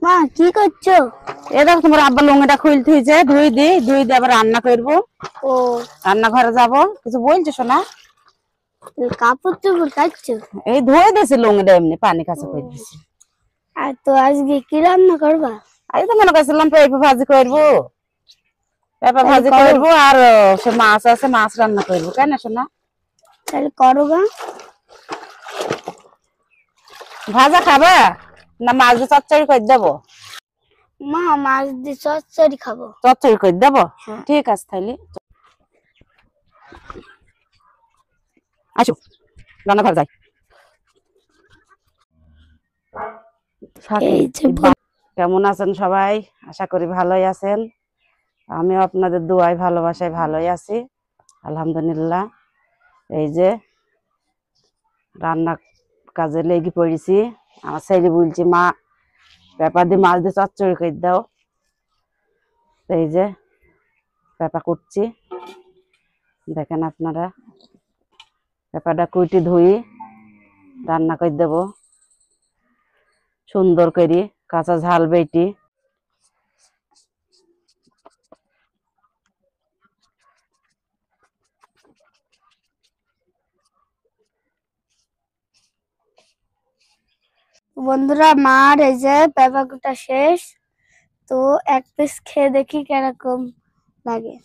মা কি করছো? এটা তোমার আব্বা লুঙ্গিটা খুলতে হয়েছে, ধুই দিয়ে আবার রান্না করবো। ও রান্নাঘরে যাবো। কিছু বলছো শোনা? কাপড় চোপড় কাচ্ছো? এই ধুয়ে দিয়েছি লুঙ্গিটা, এমনি পানি কাছে করে দিয়েছি। আর তো আজকে কি রান্না করবা? আমি তো মনে করছিলাম পেঁপে ভাজি করবো, পেঁপে তাহলে ভাজি করো। করবো আর সে মাছ আছে, মাছ রান্না করবো। কেন শোনা? তাহলে করো গা। ভাজা খাবে না মাছ দিয়ে চচ্চড়ি করে দেবো? মা মাছ দিয়ে চচ্চড়ি খাবো। চচ্চড়ি করে দেবো? হ্যাঁ। ঠিক আছে তাইলে আসো রান্নাঘর যাই। এই যে কেমন আছেন সবাই? আশা করি ভালোই আছেন। আমিও আপনাদের দোয়ায় ভালোবাসায় ভালোই আছি, আলহামদুলিল্লাহ। এই যে রান্না কাজে লেগে পড়েছি। আমার ছেলে বলছি, মা পেঁপা দিয়ে মাছ দিয়ে চচ্চড়ি করে দাও। এই যে পেঁপা কুটছি, দেখেন আপনারা। পেঁপাটা কুটি ধুই রান্না করে দেবো সুন্দর করে, কাঁচা ঝাল বেটি। বন্ধুরা মার এই যে পেঁপা কুটা শেষ, তো এক পিস খেয়ে দেখি কিরকম লাগে।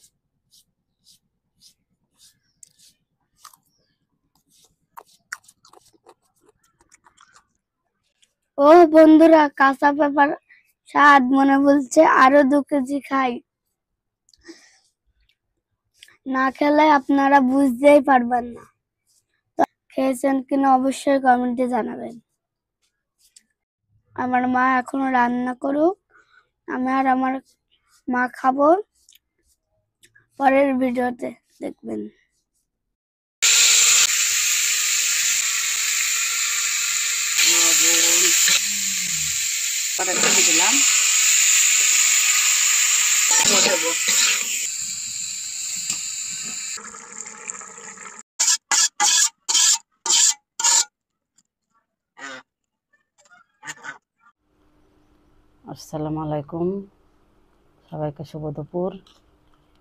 ও বন্ধুরা, কাঁচা পেঁপার স্বাদ মনে বলছে আরো 2 কেজি খাই। না খেলে আপনারা বুঝতেই পারবেন না। তো খেয়েছেন কিনা অবশ্যই কমেন্টে জানাবেন। আমার মা এখনো রান্না করুক, আমি আর আমার মা খাবো। পরের ভিডিওতে দেখবেন। দিলাম আসসালামু আলাইকুম, সবাইকে শুভ দুপুর।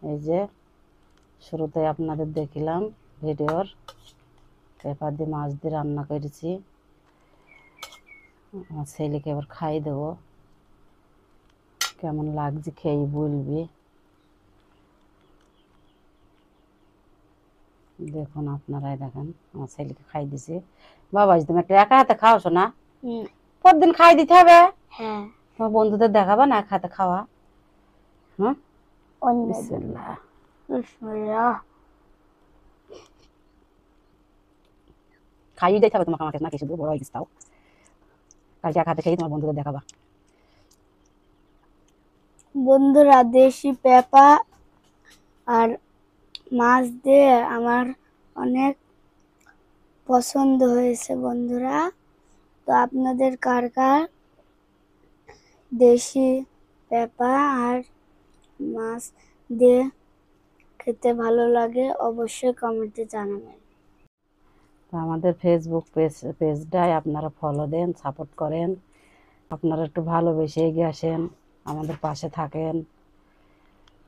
এই যে শুরুতে আপনাদের দেখিলাম ভিডিওর পেঁপা দিয়ে মাছ দিয়ে রান্না করেছি। আমার ছেলেকে এবার খাই দেবো, কেমন লাগছে খেয়ে বলবি। দেখুন আপনারাই দেখেন, আমার ছেলেকে খাই দিছি। বাবা তুমি একটা একা হাতে খাওয়াছো না? প্রতিদিন খাই দিতে হবে। হ্যাঁ, তোমার বন্ধুদের দেখাবা না এক হাতে খাওয়া? হ্যাঁ, বিসমিল্লাহ। খাইয়ে দিতে হবে তোমাকে, আমাকে না, কি শুধু বড় হয়ে গেছে তাও। কালকে এক হাতে খেয়ে তোমার বন্ধুদের দেখাবা। বন্ধুরা দেশি পেঁপা আর মাছ দিয়ে আমার অনেক পছন্দ হয়েছে বন্ধুরা। তো আপনাদের কার কার দেশি পেঁপা আর মাছ দিয়ে খেতে ভালো লাগে অবশ্যই কমেন্টে জানাবেন। আমাদের ফেসবুক পেজটাই আপনারা ফলো দেন, সাপোর্ট করেন। আপনারা একটু ভালোবেসে এগিয়ে আসেন, আমাদের পাশে থাকেন,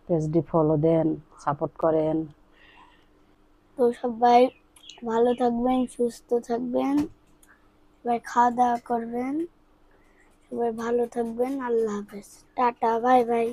পেজটি ফলো দেন, সাপোর্ট করেন। তো সবাই ভালো থাকবেন, সুস্থ থাকবেন, সবাই খাওয়া দাওয়া করবেন, সবাই ভালো থাকবেন। আল্লাহ হাফেজ, টাটা, বাই বাই।